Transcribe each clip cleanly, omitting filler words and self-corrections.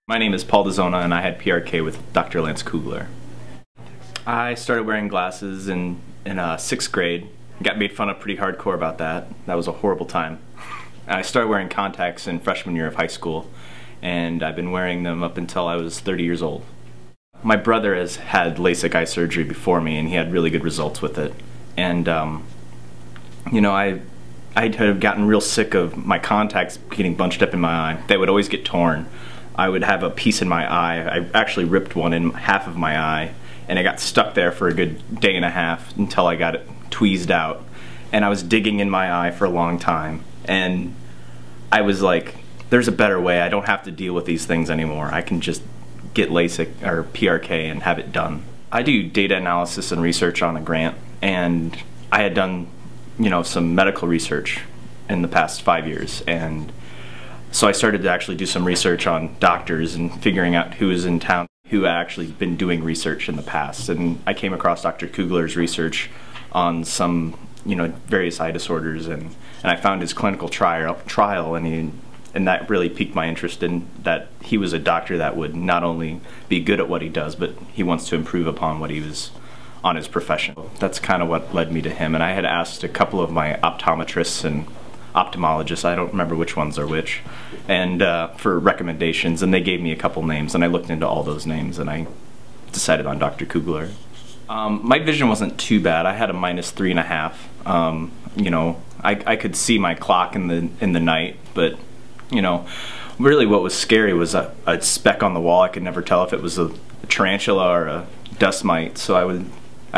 My name is Paul DeZona and I had PRK with Dr. Lance Kugler. I started wearing glasses in 6th grade. Got made fun of pretty hardcore about that. That was a horrible time. I started wearing contacts in freshman year of high school, and I've been wearing them up until I was 30 years old. My brother has had LASIK eye surgery before me, and he had really good results with it. And you know, I had gotten real sick of my contacts getting bunched up in my eye. They would always get torn. I would have a piece in my eye. I actually ripped one in half of my eye, and it got stuck there for a good day and a half until I got it tweezed out. And I was digging in my eye for a long time, and I was like, there's a better way. I don't have to deal with these things anymore. I can just get LASIK or PRK and have it done. I do data analysis and research on a grant, and I had done, you know, some medical research in the past 5 years, and so I started to actually do some research on doctors and figuring out who is in town who had actually been doing research in the past. And I came across Dr. Kugler's research on some, you know, various eye disorders, and I found his clinical trial, and that really piqued my interest in that he was a doctor that would not only be good at what he does, but he wants to improve upon what he was on his profession. That's kind of what led me to him, and I had asked a couple of my optometrists and ophthalmologists, I don't remember which ones are which, and for recommendations, and they gave me a couple names, and I looked into all those names, and I decided on Dr. Kugler. My vision wasn't too bad. I had a -3.5. You know, I could see my clock in the night, but you know, really what was scary was a speck on the wall. I could never tell if it was a tarantula or a dust mite, so I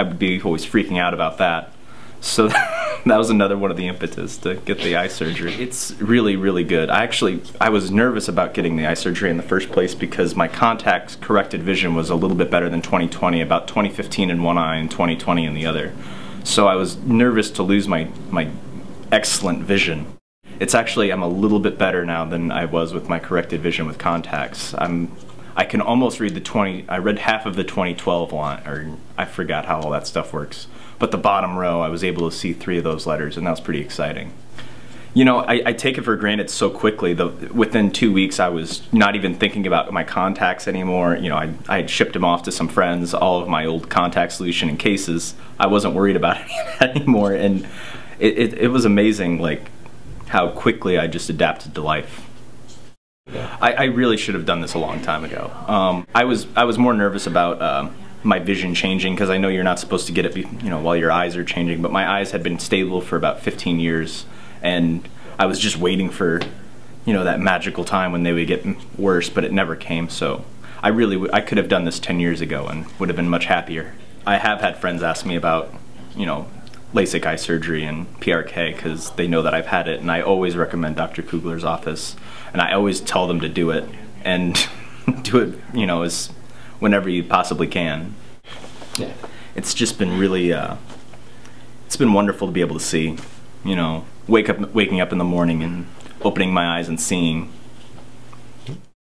would be always freaking out about that. So that was another one of the impetus to get the eye surgery. It's really, really good. I was nervous about getting the eye surgery in the first place because my contacts corrected vision was a little bit better than 20/20, about 20/15 in one eye and 20/20 in the other. So I was nervous to lose my excellent vision. It's actually, I'm a little bit better now than I was with my corrected vision with contacts. I can almost read I read half of the 2012 line, or I forgot how all that stuff works. But the bottom row, I was able to see 3 of those letters, and that was pretty exciting. You know, I take it for granted so quickly. Within 2 weeks, I was not even thinking about my contacts anymore. You know, I had shipped them off to some friends, all of my old contact solution in cases. I wasn't worried about any of that anymore, and it was amazing, like, how quickly I just adapted to life. I really should have done this a long time ago. I was more nervous about my vision changing, because I know you're not supposed to get it, you know, while your eyes are changing. But my eyes had been stable for about 15 years, and I was just waiting for, you know, that magical time when they would get worse, but it never came. So I could have done this 10 years ago and would have been much happier. I have had friends ask me about, you know, LASIK eye surgery and PRK because they know that I've had it, and I always recommend Dr. Kugler's office, and I always tell them to do it, and do it, you know, as whenever you possibly can. Yeah. It's just been really, it's been wonderful to be able to see, you know, waking up in the morning and opening my eyes and seeing